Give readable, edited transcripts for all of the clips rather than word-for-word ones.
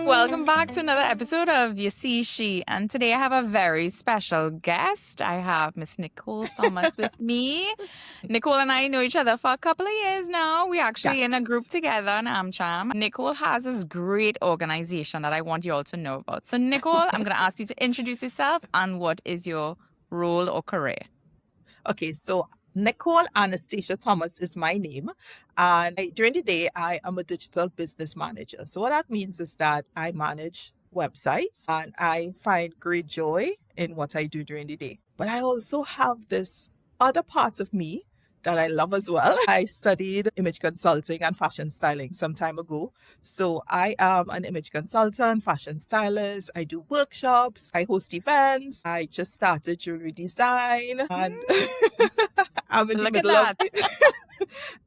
Welcome back to another episode of You See She. And today I have a very special guest. I have Miss Nicole Thomas with me. Nicole and I know each other for a couple of years now. We're actually in a group together on AmCham. Nicole has this great organization that I want you all to know about. So, Nicole, I'm going to ask you to introduce yourself and what is your role or career? Okay, so Nicole Anastasia Thomas is my name. And during the day, I am a digital business manager. So what that means is that I manage websites and I find great joy in what I do during the day. But I also have this other part of me that I love as well. I studied image consulting and fashion styling some time ago. So I am an image consultant, fashion stylist. I do workshops. I host events. I just started jewelry design and I'm in the middle of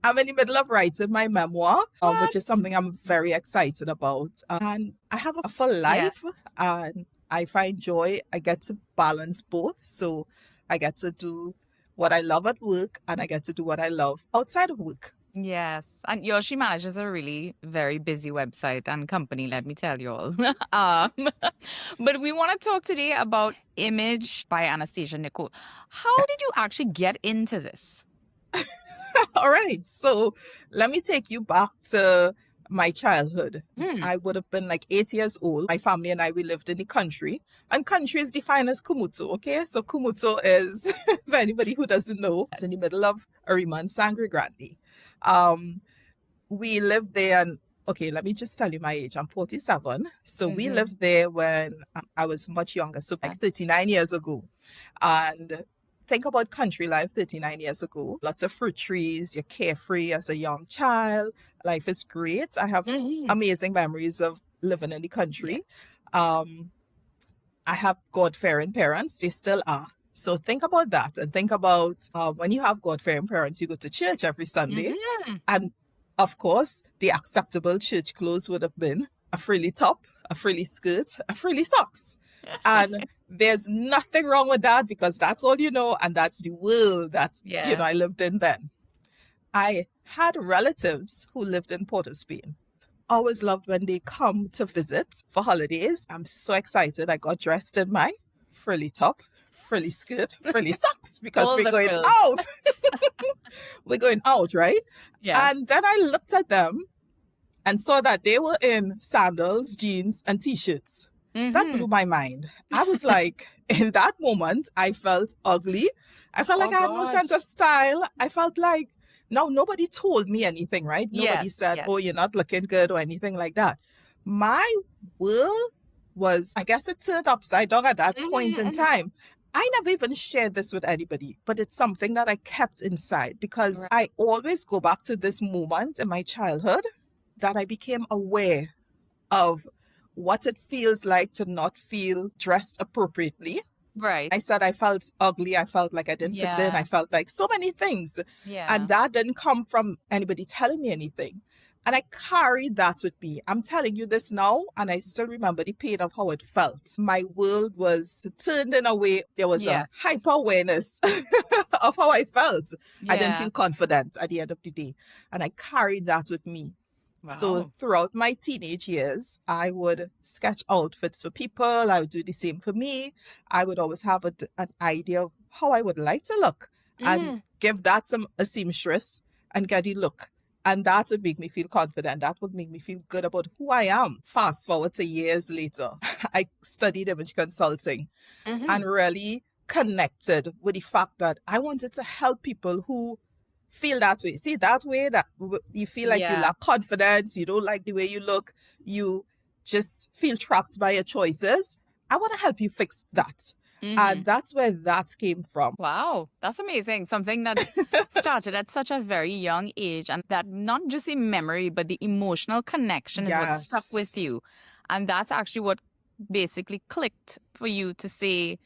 I'm in the middle of writing my memoir, which is something I'm very excited about. And I have a full life and I find joy. I get to balance both. So I get to do what I love at work and I get to do what I love outside of work. Yes. And she manages a really very busy website and company, let me tell you all. But we want to talk today about Image by Anastasia. Nicole, how did you actually get into this? All right. So let me take you back to my childhood. I would have been like 8 years old. My family and I, we lived in the country. And country is defined as Kumuto, okay? So Kumuto is, for anybody who doesn't know, it's in the middle of Arima and Sangre Grande. We lived there and, okay, let me just tell you my age. I'm 47. So we lived there when I was much younger. So like 39 years ago. And think about country life 39 years ago. Lots of fruit trees. You're carefree as a young child. Life is great. I have amazing memories of living in the country. I have God-fearing parents. They still are. So think about that and think about when you have God-fearing parents, you go to church every Sunday. And of course, the acceptable church clothes would have been a frilly top, a frilly skirt, a frilly socks. And there's nothing wrong with that because that's all you know. And that's the world that, I lived in then. I had relatives who lived in Port of Spain. Always loved when they come to visit for holidays. I'm so excited. I got dressed in my frilly top, frilly skirt, frilly socks because we're going out. We're going out, right? Yeah. And then I looked at them and saw that they were in sandals, jeans, and t-shirts. That blew my mind. I was like, in that moment, I felt ugly. I felt like I had no sense of style. I felt like, no, nobody told me anything, right? Nobody said, oh, you're not looking good or anything like that. My world was, I guess it turned upside down at that point in time. I never even shared this with anybody, but it's something that I kept inside because I always go back to this moment in my childhood that I became aware of what it feels like to not feel dressed appropriately. Right. I said I felt ugly. I felt like I didn't fit in. I felt like so many things. And that didn't come from anybody telling me anything. And I carried that with me. I'm telling you this now, and I still remember the pain of how it felt. My world was turned in a way. There was a hyper-awareness of how I felt. I didn't feel confident at the end of the day. And I carried that with me. Wow. So throughout my teenage years, I would sketch outfits for people. I would do the same for me. I would always have an idea of how I would like to look and give that a seamstress and get the look. And that would make me feel confident. That would make me feel good about who I am. Fast forward to years later, I studied image consulting and really connected with the fact that I wanted to help people who feel that way. See, that way that you feel like you lack confidence, you don't like the way you look, you just feel trapped by your choices. I want to help you fix that. And that's where that came from. Wow, that's amazing. Something that started at such a very young age, and that not just the memory, but the emotional connection is what stuck with you. And that's actually what basically clicked for you to say,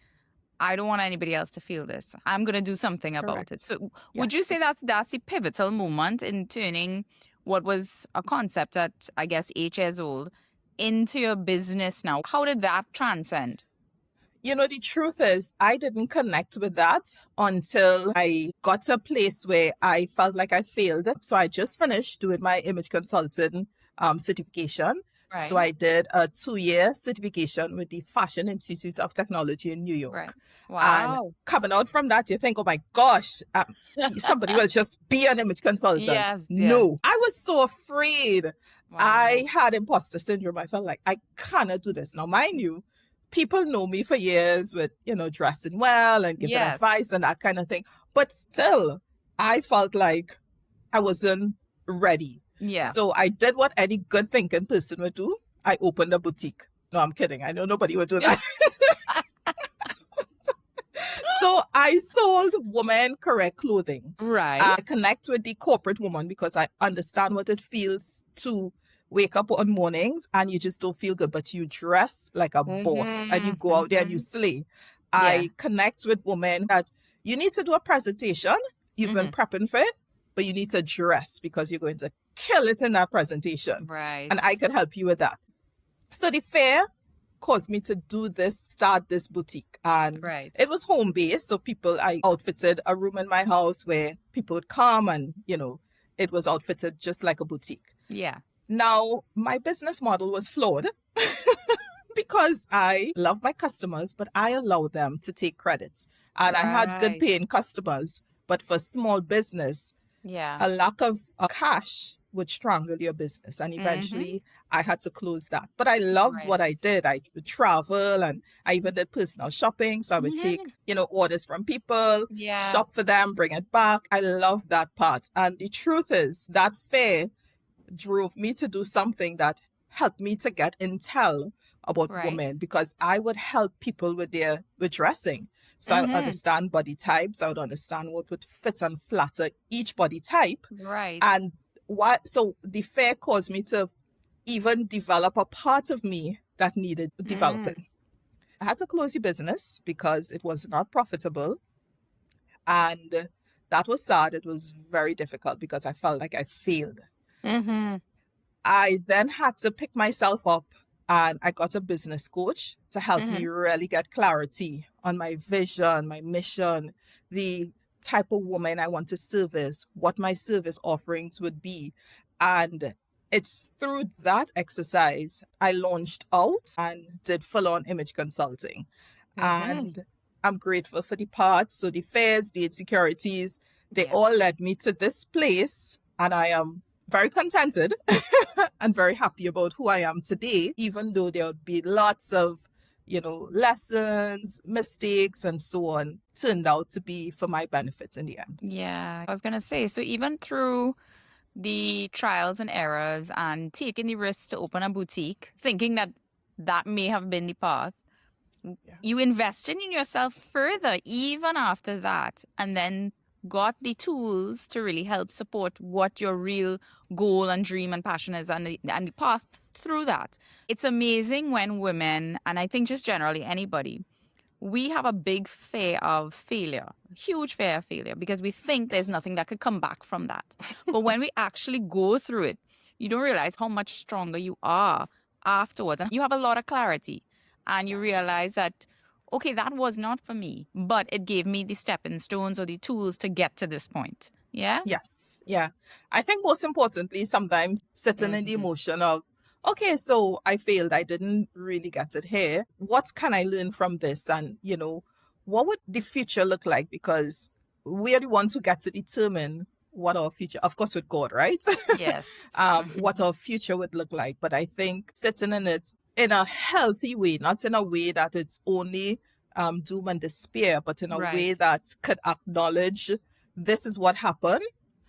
I don't want anybody else to feel this. I'm going to do something about it. So would you say that that's the pivotal moment in turning what was a concept at, I guess, 8 years old into your business now? How did that transcend? You know, the truth is, I didn't connect with that until I got to a place where I felt like I failed. So I just finished doing my image consulting certification. So Right. I did a 2-year certification with the Fashion Institute of Technology in New Right. York. And Wow. coming out from that, you think, oh my gosh, somebody will just be an image consultant. Yes, yes. No, I was so afraid. I Wow. had imposter syndrome. I felt like I cannot do this. Now, mind you, people know me for years with, dressing well and giving Yes. advice and that kind of thing. But still, I felt like I wasn't ready. Yeah. So I did what any good thinking person would do. I opened a boutique. No, I'm kidding. I know nobody would do that. So I sold women correct clothing. Right. I connect with the corporate woman because I understand what it feels to wake up on mornings and you just don't feel good, but you dress like a boss and you go out there and you slay. Yeah. I connect with women that you need to do a presentation. You've been prepping for it, but you need to dress because you're going to kill it in that presentation. Right. And I could help you with that. So the fair caused me to start this boutique. And Right. it was home based. So I outfitted a room in my house where people would come and, it was outfitted just like a boutique. Yeah. Now, my business model was flawed because I love my customers, but I allow them to take credits. And I had good Right. paying customers. But for small business, Yeah. a lack of cash would strangle your business. And eventually I had to close that. But I loved what I did. I would travel and I even did personal shopping. So I would take, orders from people, Yeah. shop for them, bring it back. I love that part. And the truth is that fair drove me to do something that helped me to get intel about women because I would help people with dressing. So I would understand body types. I would understand what would fit and flatter each body type. Right. And so the fair caused me to even develop a part of me that needed developing. I had to close the business because it was not profitable. And that was sad. It was very difficult because I felt like I failed. I then had to pick myself up and I got a business coach to help me really get clarity on my vision, my mission, the type of woman I want to service, what my service offerings would be. And it's through that exercise I launched out and did full-on image consulting. And I'm grateful for the parts. So the fairs, the insecurities, they all led me to this place. And I am very contented and very happy about who I am today, even though there would be lots of, lessons, mistakes, and so on, turned out to be for my benefits in the end. Yeah. I was going to say, so even through the trials and errors and taking the risks to open a boutique, thinking that may have been the path, you invested in yourself further even after that, and then got the tools to really help support what your real goal and dream and passion is and the path through that. It's amazing when women, and I think just generally anybody, we have a big fear of failure, huge fear of failure, because we think there's nothing that could come back from that. But when we actually go through it, you don't realize how much stronger you are afterwards. And you have a lot of clarity. And you realize that, okay, that was not for me, but it gave me the stepping stones or the tools to get to this point. Yeah? Yes. Yeah. I think most importantly, sometimes sitting in the emotion of, okay, so I failed. I didn't really get it here. What can I learn from this? And, what would the future look like? Because we are the ones who get to determine what our future, of course, with God, right? Yes. What our future would look like. But I think sitting in it in a healthy way, not in a way that it's only doom and despair, but in a way that could acknowledge this is what happened.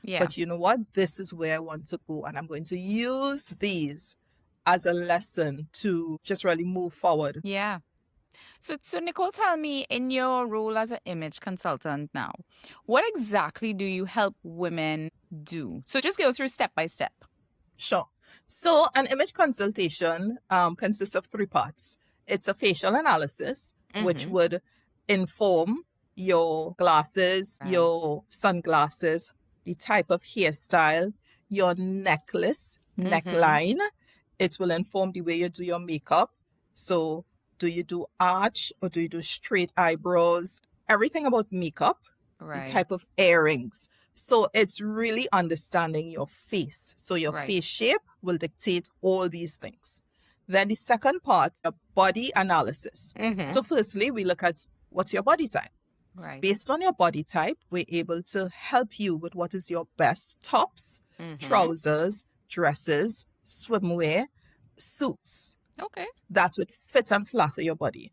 Yeah. But you know what? This is where I want to go. And I'm going to use these as a lesson to just really move forward. Yeah. So Nicole, tell me, in your role as an image consultant now, what exactly do you help women do? So just go through step by step. Sure. So an image consultation consists of 3 parts. It's a facial analysis, which would inform your glasses, your sunglasses, the type of hairstyle, your necklace, neckline. It will inform the way you do your makeup. So do you do arch or do you do straight eyebrows? Everything about makeup, the type of earrings. So it's really understanding your face. So your face shape will dictate all these things. Then the second part, a body analysis. So firstly, we look at what's your body type. Right. Based on your body type, we're able to help you with what is your best tops, trousers, dresses, swimwear, suits. Okay. That would fit and flatter your body.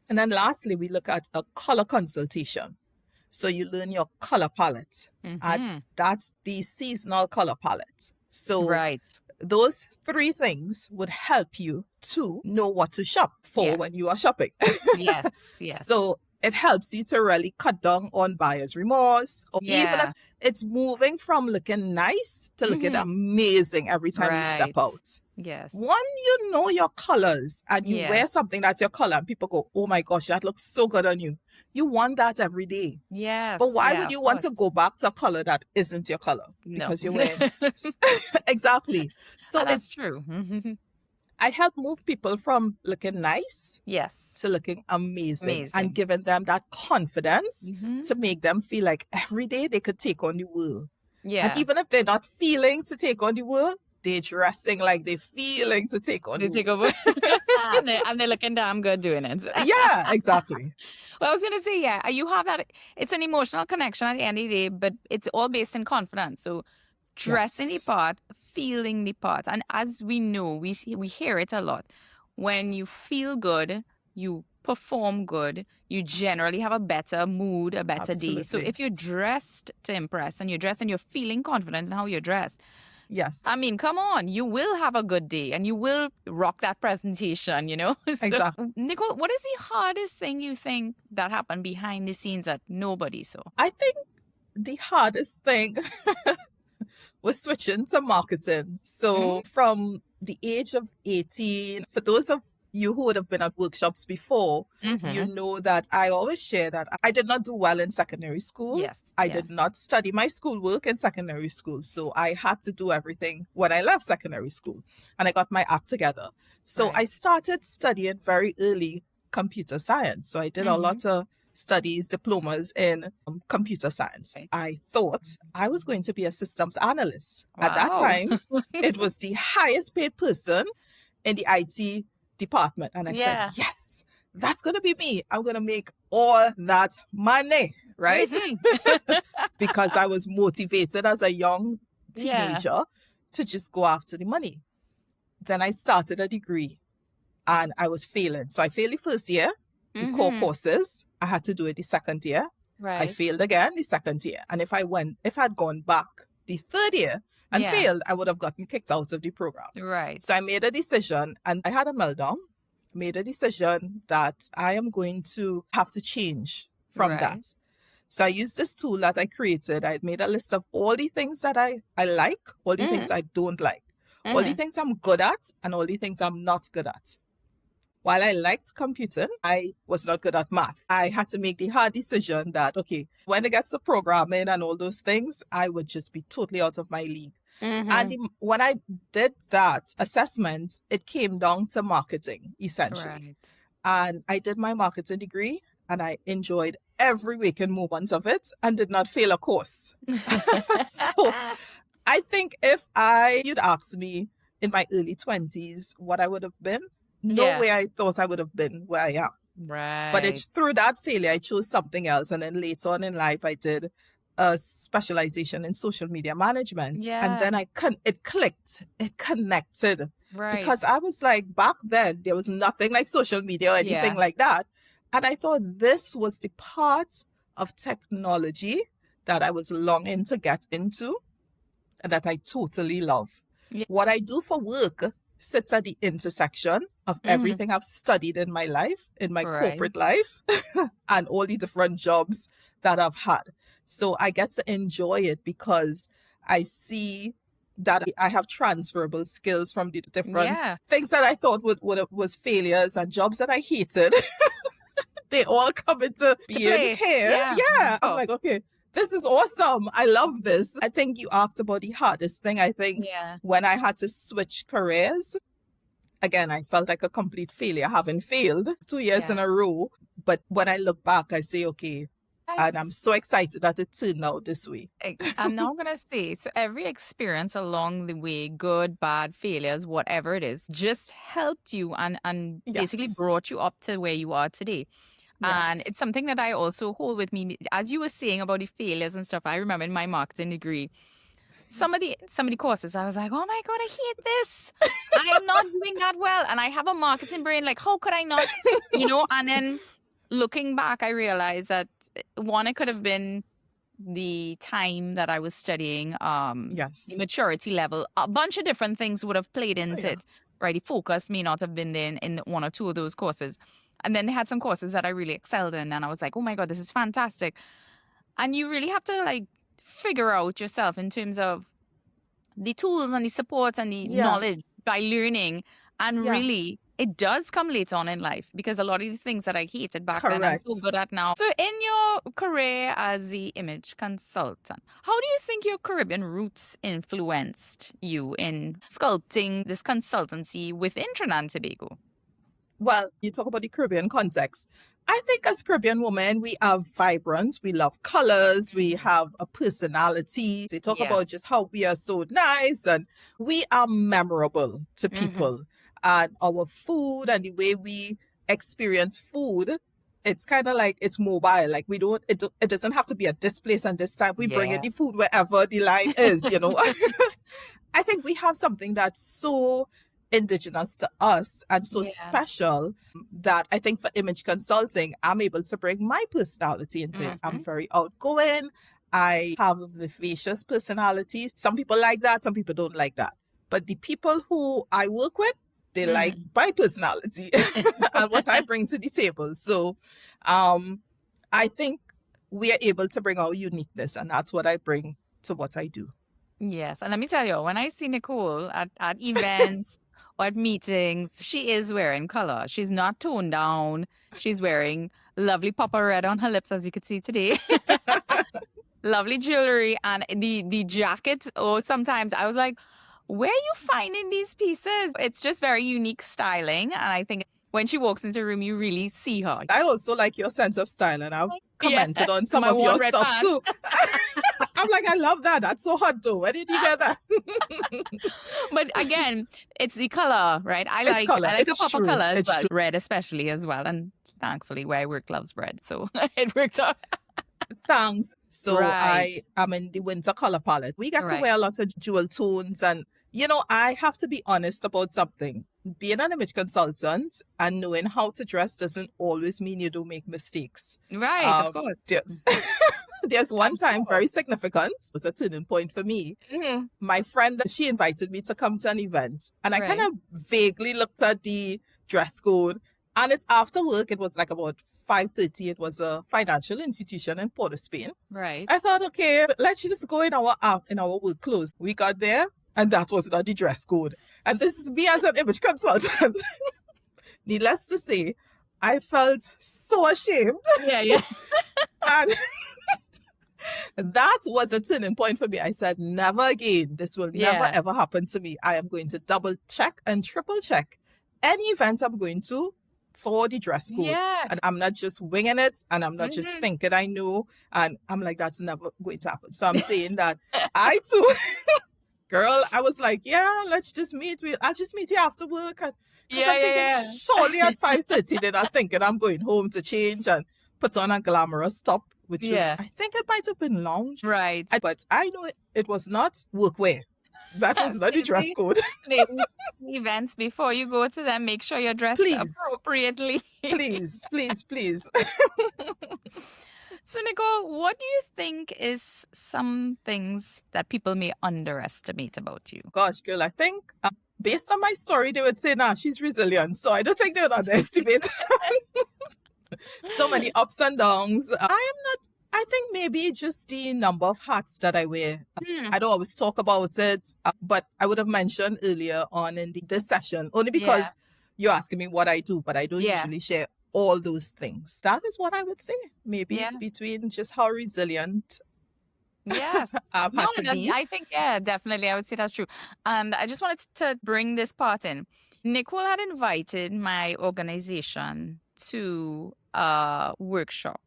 And then lastly, we look at a color consultation. So you learn your color palette, and that's the seasonal color palette. So Right. those three things would help you to know what to shop for when you are shopping. Yes. Yes. So it helps you to really cut down on buyer's remorse, or even if it's moving from looking nice to looking amazing every time you step Right. out. Yes. When you know your colors and you wear Yes. something that's your color and people go, oh my gosh, that looks so good on you. You want that every day. Yes. But why Yeah, would you of want to course. go back to a color that isn't your color? No. Because you're wearing. Exactly. So That's it's true. I help move people from looking nice Yes. to looking amazing Amazing. and giving them that confidence to make them feel like every day they could take on the world. Yeah. And even if they're not feeling to take on the world, they're dressing like they're feeling to take on They the take world. over. and they're looking damn good doing it. Yeah, exactly. Well, I was going to say, yeah, you have that. It's an emotional connection at the end of the day, but it's all based in confidence. So dressing the Yes. part, feeling the part. And as we know, we hear it a lot. When you feel good, you perform good, you generally have a better mood, a better day. So Absolutely. if you're dressed to impress and you're dressed and you're feeling confident in how you're dressed, Yes. I mean, come on, you will have a good day and you will rock that presentation, you know? So, Exactly. Nicole, what is the hardest thing you think that happened behind the scenes that nobody saw? I think the hardest thing was switching to marketing. So from the age of 18, for those of you who would have been at workshops before, you know that I always share that I did not do well in secondary school. Yes. I did not study my schoolwork in secondary school. So I had to do everything when I left secondary school and I got my act together. So I started studying very early computer science. So I did a lot of studies, diplomas in computer science. Right. I thought I was going to be a systems analyst. At that Wow. time, it was the highest paid person in the IT department. And I said, yes, that's going to be me. I'm going to make all that money, right? Because I was motivated as a young teenager to just go after the money. Then I started a degree and I was failing. So I failed the first year, the core courses. I had to do it the second year. Right. I failed again the second year. And if I'd gone back the third year and failed, I would have gotten kicked out of the program. Right. So I made a decision and I had a meltdown, made a decision that I am going to have to change from that. So I used this tool that I created. I made a list of all the things that I like, all the things I don't like, all the things I'm good at, and all the things I'm not good at. While I liked computing, I was not good at math. I had to make the hard decision that, okay, when it gets to programming and all those things, I would just be totally out of my league. And when I did that assessment, it came down to marketing, essentially. Right. And I did my marketing degree and I enjoyed every waking moment of it and did not fail a course. So I think if you'd asked me in my early 20s what I would have been, no way I thought I would have been where I am. Right. But it's through that failure, I chose something else. And then later on in life, I did a specialization in social media management. Yeah. And then it clicked, it connected. Right. Because I was like, back then, there was nothing like social media or anything like that. And I thought this was the part of technology that I was longing to get into and that I totally love. Yeah. What I do for work sits at the intersection of everything I've studied in my life, in my corporate life, and all the different jobs that I've had. So I get to enjoy it because I see that I have transferable skills from the different things that I thought was failures and jobs that I hated. They all come into being here. Yeah. I'm like, okay, this is awesome. I love this. I think you asked about the hardest thing. I think when I had to switch careers, again, I felt like a complete failure having failed 2 years in a row. But when I look back, I say, okay, And I'm Yes. so excited that it turned out this way. I'm now going to say, so every experience along the way, good, bad, failures, whatever it is, just helped you and basically Yes. brought you up to where you are today. And Yes. it's something that I also hold with me. As you were saying about the failures and stuff, I remember in my marketing degree, some of the courses, I was like, oh my God, I hate this. I am not doing that well. And I have a marketing brain. Like, how could I not? And then looking back, I realized that one, it could have been the time that I was studying, the Yes. maturity level. A bunch of different things would have played Oh, into yeah. it, right? The focus may not have been there in one or two of those courses. And then they had some courses that I really excelled in. And I was like, oh my God, this is fantastic. And you really have to like figure out yourself in terms of the tools and the support and the Yeah. knowledge by learning. And Yeah. really, it does come later on in life because a lot of the things that I hated back then, I'm so Correct. good at now. So, in your career as the image consultant, how do you think your Caribbean roots influenced you in sculpting this consultancy within Trinidad and Tobago? Well, you talk about the Caribbean context. I think as Caribbean women, we are vibrant. We love colors. We have a personality. They talk Yeah. about just how we are so nice and we are memorable to people. And our food and the way we experience food, it's kind of like it's mobile. Like it doesn't have to be at this place and this time. We bring in Yeah. the food wherever the line is. I think we have something that's so indigenous to us and so Yeah. special that I think for image consulting, I'm able to bring my personality into it. I'm very outgoing. I have a vivacious personality. Some people like that, some people don't like that. But the people who I work with, they like my personality and what I bring to the table. So I think we are able to bring our uniqueness, and that's what I bring to what I do. Yes. And let me tell you, when I see Nicole at events or at meetings, she is wearing color. She's not toned down. She's wearing lovely purple red on her lips, as you could see today. Lovely jewelry and the jacket. Oh, sometimes I was like, where are you finding these pieces? It's just very unique styling. And I think when she walks into a room, you really see her. I also like your sense of style, and I've Yeah, commented on some my of your one red stuff pants. too. I'm like, I love that. That's so hot though. Where did you get that? But again, it's the color, right? I It's like color. the It's purple true. color as It's well. true. Red especially as well. And thankfully where I work loves red. So it worked out. Thanks. So Right. I am in the winter color palette. We get to Right. wear a lot of jewel tones, and I have to be honest about something. Being an image consultant and knowing how to dress doesn't always mean you don't make mistakes. Right, of course. There's one time very significant. It was a turning point for me. Mhm. My friend, she invited me to come to an event, and I kind Right. of vaguely looked at the dress code, and it's after work. It was like about 5:30. It was a financial institution in Port of Spain. Right. I thought, okay, let's just go in our work clothes. We got there, and that was not the dress code. And this is me as an image consultant. Needless to say, I felt so ashamed. Yeah. And that was a turning point for me. I said, never again. This will never, Yeah. ever happen to me. I am going to double check and triple check any event I'm going to for the dress code. Yeah. And I'm not just winging it, and I'm not just thinking I know. And I'm like, that's never going to happen. So I'm saying that I too, girl, I was like, yeah, let's just meet. I'll just meet you after work. Because I'm thinking, surely at 5:30, they're not thinking I'm going home to change and put on a glamorous top, which was, I think it might have been lounge. Right. But I know it was not workwear. That was not the dress code. Events, before you go to them, make sure you're dressed Please. appropriately. Please. So, Nicole, what do you think is some things that people may underestimate about you? Gosh, girl, I think based on my story, they would say, nah, she's resilient. So I don't think they would underestimate so many ups and downs. I think maybe just the number of hats that I wear. I don't always talk about it, but I would have mentioned earlier on in this session, only because you're asking me what I do, but I don't usually share all those things. That is what I would say, maybe between just how resilient Yes. I've had to be. I think, definitely. I would say that's true. And I just wanted to bring this part in. Nicole had invited my organization to a workshop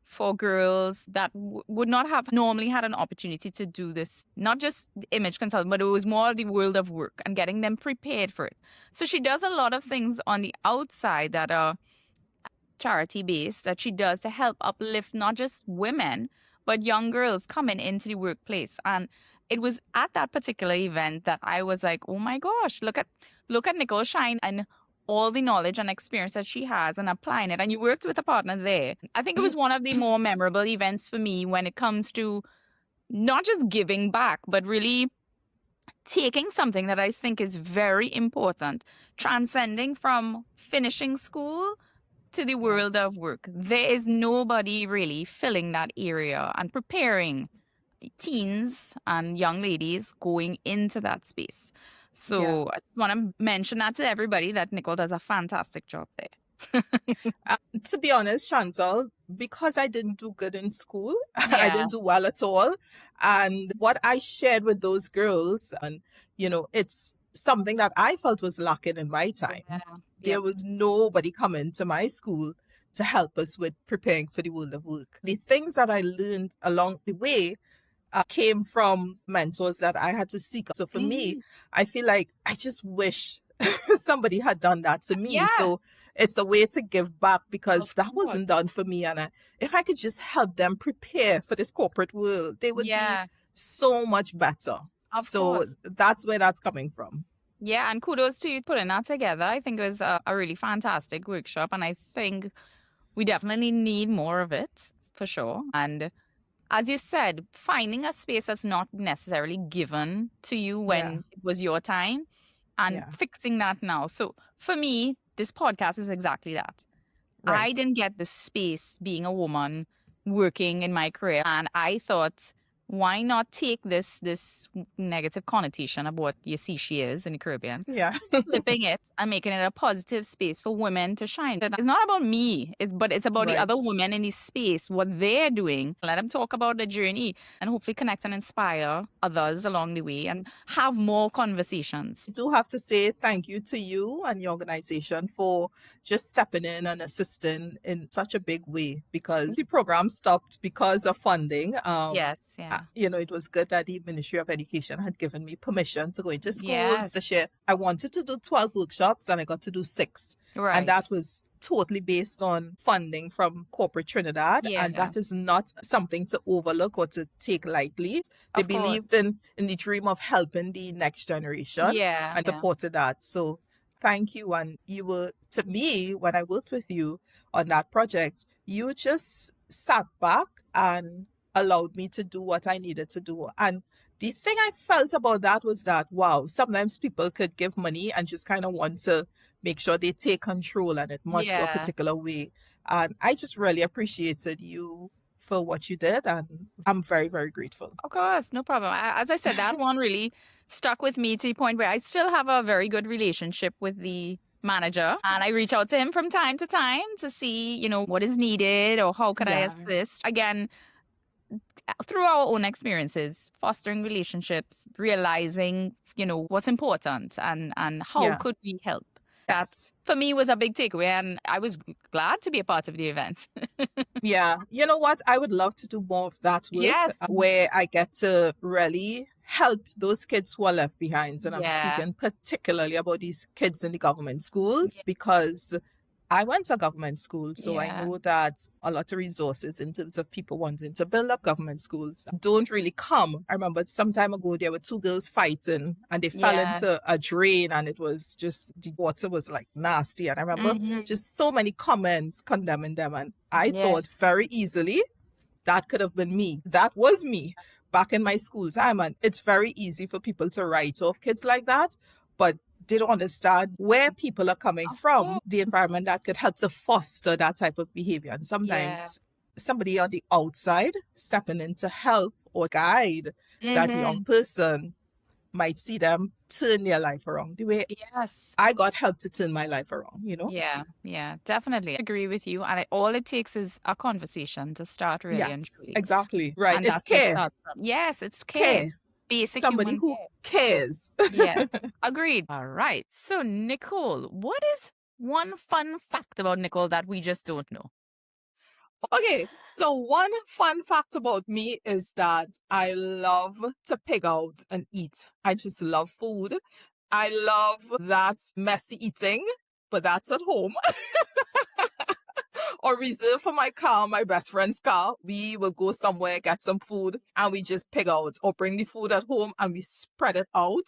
for girls that would not have normally had an opportunity to do this, not just image consulting, but it was more the world of work and getting them prepared for it. So she does a lot of things on the outside that are charity based that she does to help uplift not just women, but young girls coming into the workplace. And it was at that particular event that I was like, oh my gosh, look at Nicole shine and all the knowledge and experience that she has and applying it. And you worked with a partner there. I think it was one of the more memorable events for me when it comes to not just giving back, but really taking something that I think is very important, transcending from finishing school to the world of work. There is nobody really filling that area and preparing the teens and young ladies going into that space. So I just want to mention that to everybody that Nicole does a fantastic job there. To be honest, Chantal, because I didn't do good in school, I didn't do well at all. And what I shared with those girls, and it's something that I felt was lacking in my time. There was nobody coming to my school to help us with preparing for the world of work. The things that I learned along the way came from mentors that I had to seek. So for me, I feel like I just wish somebody had done that to me. So it's a way to give back because that wasn't done for me. And if I could just help them prepare for this corporate world, they would be so much better. So that's where that's coming from. Yeah, and kudos to you putting that together. I think it was a really fantastic workshop, and I think we definitely need more of it, for sure. And as you said, finding a space that's not necessarily given to you when it was your time and fixing that now. So for me, this podcast is exactly that. Right. I didn't get the space being a woman working in my career, and I thought, why not take this negative connotation of what you see she is in the Caribbean, flipping it and making it a positive space for women to shine. It's not about me, but it's about the other women in this space, what they're doing. Let them talk about the journey and hopefully connect and inspire others along the way and have more conversations. I do have to say thank you to you and your organization for just stepping in and assisting in such a big way, because the program stopped because of funding. It was good that the Ministry of Education had given me permission to go into schools to share. I wanted to do 12 workshops and I got to do 6. Right. And that was totally based on funding from corporate Trinidad. And that is not something to overlook or to take lightly. They believed in the dream of helping the next generation and supported that. So thank you. And you were, to me, when I worked with you on that project, you just sat back and allowed me to do what I needed to do. And the thing I felt about that was that, wow, sometimes people could give money and just kind of want to make sure they take control and it must go a particular way. And I just really appreciated you for what you did. And I'm very, very grateful. Of course, no problem. As I said, that one really stuck with me to the point where I still have a very good relationship with the manager, and I reach out to him from time to time to see, what is needed or how can I assist. Again, through our own experiences, fostering relationships, realizing, what's important and how could we help. That, for me, was a big takeaway, and I was glad to be a part of the event. You know what? I would love to do more of that work where I get to really help those kids who are left behind. And I'm speaking particularly about these kids in the government schools because I went to government school, so I know that a lot of resources in terms of people wanting to build up government schools don't really come. I remember some time ago, there were 2 girls fighting and they fell into a drain and it was just, the water was like nasty. And I remember just so many comments condemning them. And I thought very easily that could have been me. That was me back in my school time. And it's very easy for people to write off kids like that. But they don't understand where people are coming from, the environment that could help to foster that type of behavior. And sometimes somebody on the outside stepping in to help or guide that young person might see them turn their life around the way I got help to turn my life around, Yeah, definitely. I agree with you. And all it takes is a conversation to start really and truly. Exactly. Right. And it's care. Yes, it's care. Basic somebody who cares. Yes, agreed. All right. So, Nicole, what is one fun fact about Nicole that we just don't know? Okay, so one fun fact about me is that I love to pig out and eat. I just love food. I love that messy eating, but that's at home. Or reserve for my car, my best friend's car. We will go somewhere, get some food, and we just pig out or bring the food at home and we spread it out.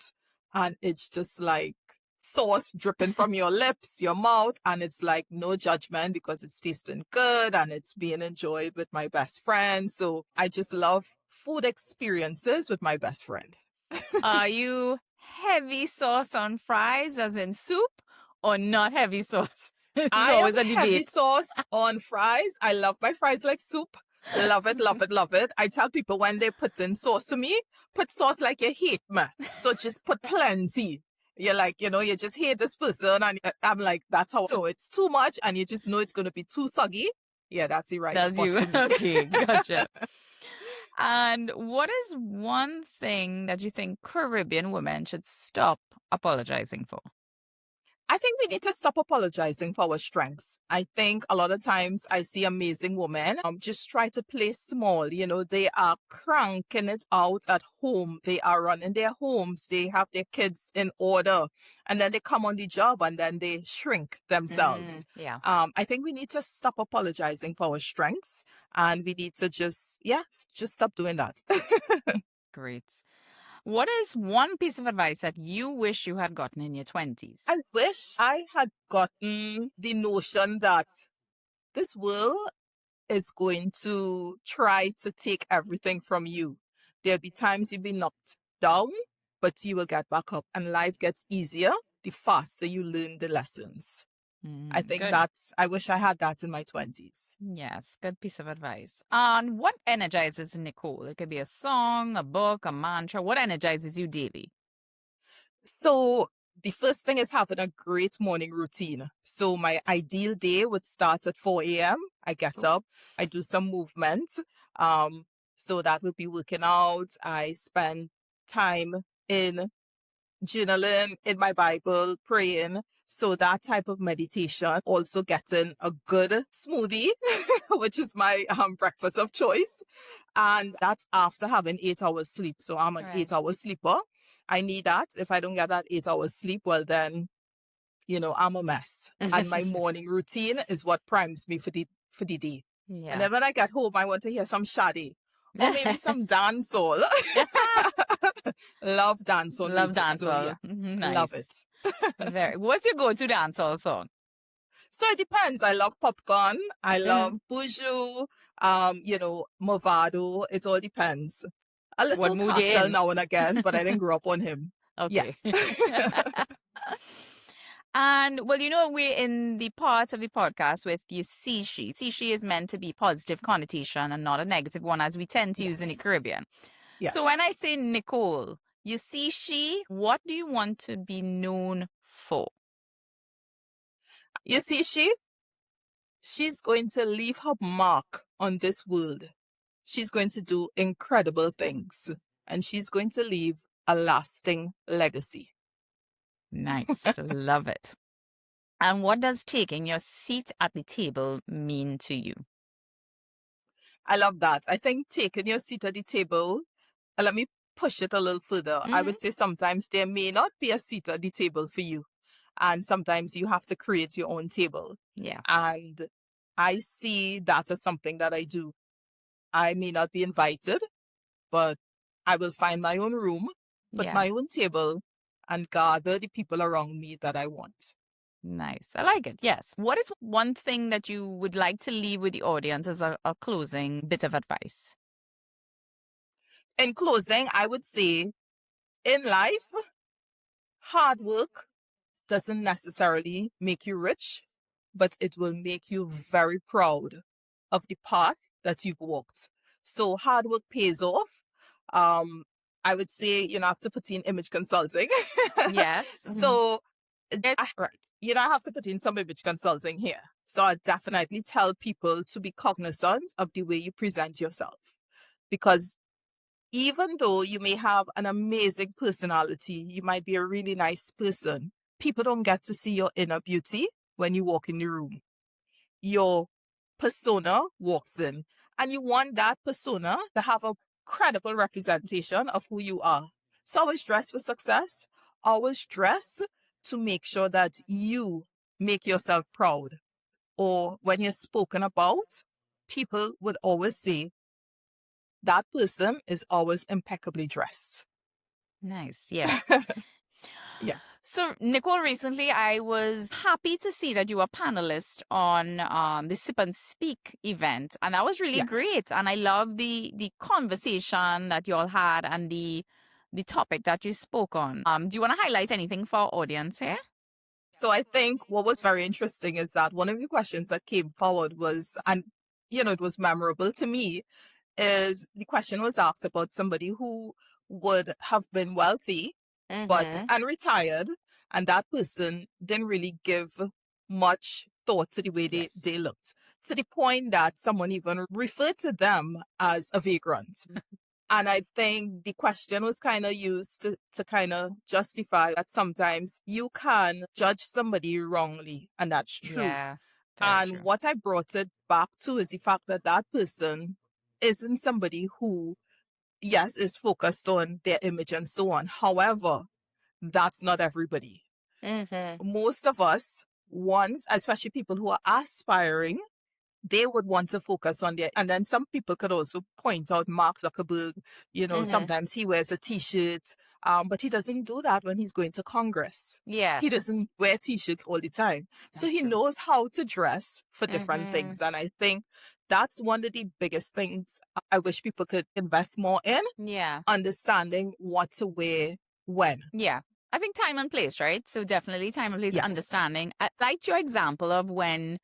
And it's just like sauce dripping from your lips, your mouth, and it's like no judgment because it's tasting good and it's being enjoyed with my best friend. So I just love food experiences with my best friend. Are you heavy sauce on fries, as in soup, or not heavy sauce? It's I always am a heavy debate. sauce on fries. I love my fries like soup. Love it, love it, love it. I tell people when they put in sauce to me, put sauce like you hate me. So just put plenty. You're like, you just hate this person. And I'm like, that's how it's too much. And you just know it's going to be too soggy. Yeah, that's the right That's spot you. for me. Okay, gotcha. And what is one thing that you think Caribbean women should stop apologizing for? I think we need to stop apologizing for our strengths. I think a lot of times I see amazing women just try to play small. They are cranking it out at home. They are running their homes. They have their kids in order. And then they come on the job and then they shrink themselves. Yeah. I think we need to stop apologizing for our strengths and we need to just stop doing that. Great. What is one piece of advice that you wish you had gotten in your 20s? I wish I had gotten the notion that this world is going to try to take everything from you. There'll be times you'll be knocked down, but you will get back up and life gets easier the faster you learn the lessons. I think Good. I wish I had that in my 20s. Yes, good piece of advice. And what energizes Nicole? It could be a song, a book, a mantra. What energizes you daily? So the first thing is having a great morning routine. So my ideal day would start at 4 a.m. I get up, I do some movement. So that would be working out. I spend time in journaling, in my Bible, praying. So that type of meditation, also getting a good smoothie, which is my breakfast of choice. And that's after having 8 hours sleep. So I'm an 8 hour sleeper. I need that. If I don't get that 8 hours sleep, well then, I'm a mess. And my morning routine is what primes me for the day. Yeah. And then when I get home, I want to hear some shadi or maybe some dancehall. Love dancehall. Love music. dancehall. So, yeah, Nice. love it. What's your go-to dancehall song? So it depends. I love popcorn. I love Buju, Movado. It all depends. A little Cartel now and again, but I didn't grow up on him. Okay. Yeah. And well, we're in the part of the podcast with You See She. See She is meant to be positive connotation and not a negative one, as we tend to use in the Caribbean. Yes. So when I say Nicole, You See She, what do you want to be known for? You see, she's going to leave her mark on this world. She's going to do incredible things, and she's going to leave a lasting legacy. Nice. Love it. And what does taking your seat at the table mean to you? I love that. I think taking your seat at the table, let me push it a little further. I would say sometimes there may not be a seat at the table for you. And sometimes you have to create your own table. Yeah. And I see that as something that I do. I may not be invited, but I will find my own room, put my own table, and gather the people around me that I want. Nice. I like it. Yes. What is one thing that you would like to leave with the audience as a closing bit of advice? In closing, I would say in life, hard work doesn't necessarily make you rich, but it will make you very proud of the path that you've walked. So hard work pays off. I would say you have to put in image consulting. Yes. So I have to put in some image consulting here. So I definitely tell people to be cognizant of the way you present yourself. Because even though you may have an amazing personality, you might be a really nice person, people don't get to see your inner beauty when you walk in the room. Your persona walks in, and you want that persona to have a credible representation of who you are. So always dress for success. Always dress to make sure that you make yourself proud. Or when you're spoken about, people would always say that person is always impeccably dressed. Nice. Yes. Yeah. So, Nicole, recently I was happy to see that you were a panelist on the Sip and Speak event, and that was really Yes. great. And I love the conversation that you all had and the topic that you spoke on. Do you want to highlight anything for our audience here? So I think what was very interesting is that one of the questions that came forward was, and it was memorable to me, is the question was asked about somebody who would have been wealthy but and retired, and that person didn't really give much thought to the way they looked, to the point that someone even referred to them as a vagrant. And I think the question was kind of used to kind of justify that sometimes you can judge somebody wrongly, and that's true. Yeah. And True. what I brought it back to is the fact that that person isn't somebody who, yes, is focused on their image and so on. However, that's not everybody. Most of us want, especially people who are aspiring, they would want to focus on their, and then some people could also point out Mark Zuckerberg, sometimes he wears a t-shirt, but he doesn't do that when he's going to Congress. Yes. He doesn't wear t-shirts all the time. So he knows how to dress for different things. And I think that's one of the biggest things I wish people could invest more in. Yeah. Understanding what to wear when. Yeah. I think time and place, right? So definitely time and place, understanding. I liked your example of when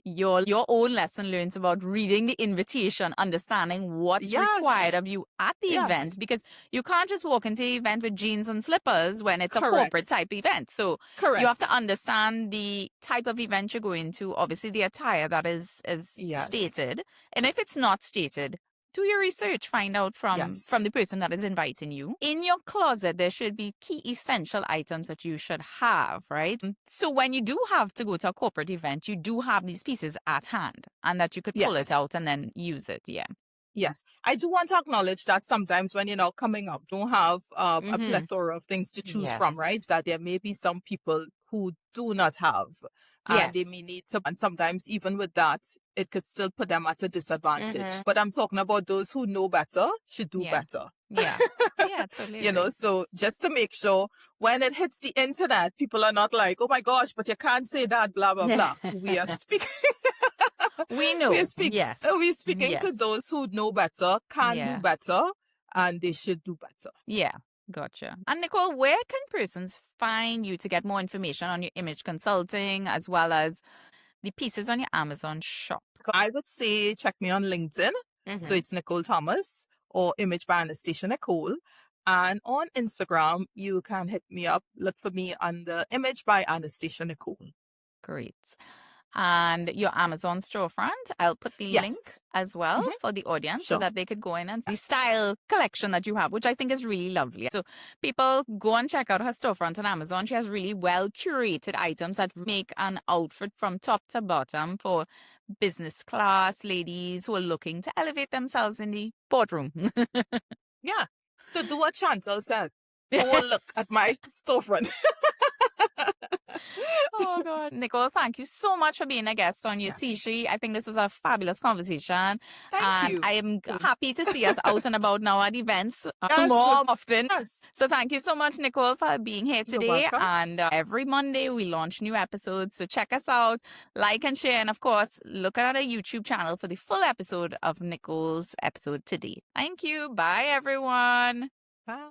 your own lesson learns about reading the invitation, understanding what's required of you at the event, because you can't just walk into the event with jeans and slippers when it's a corporate type event. So you have to understand the type of event you're going to, obviously the attire that is stated. And if it's not stated, do your research, find out from the person that is inviting you. In your closet, there should be key essential items that you should have, right? So when you do have to go to a corporate event, you do have these pieces at hand and that you could pull it out and then use it. Yeah. Yes. I do want to acknowledge that sometimes when you're not coming up, don't have a plethora of things to choose from, right? That there may be some people who do not have. And they may need to, and sometimes even with that, it could still put them at a disadvantage. But I'm talking about those who know better should do better. Yeah. Yeah, totally. So just to make sure when it hits the internet, people are not like, oh my gosh, but you can't say that, blah, blah, blah. We are speaking. We know. We're speaking to those who know better, can do better, and they should do better. Yeah. Gotcha. And Nicole, where can persons find you to get more information on your image consulting as well as the pieces on your Amazon shop? I would say check me on LinkedIn. So it's Nicole Thomas or Image by Anastasia Nicole. And on Instagram, you can hit me up. Look for me under Image by Anastasia Nicole. Great. And your Amazon storefront, I'll put the link as well for the audience so that they could go in and see the style collection that you have, which I think is really lovely. So people go and check out her storefront on Amazon. She has really well curated items that make an outfit from top to bottom for business class ladies who are looking to elevate themselves in the boardroom. Yeah. So do what Chantal said. Go look at my storefront. Oh, God. Nicole, thank you so much for being a guest on Yuh See She. I think this was a fabulous conversation. Thank you. I am happy to see us out and about now at events more often. So thank you so much, Nicole, for being here today. And every Monday, we launch new episodes. So check us out, like and share. And of course, look at our YouTube channel for the full episode of Nicole's episode today. Thank you. Bye, everyone. Bye.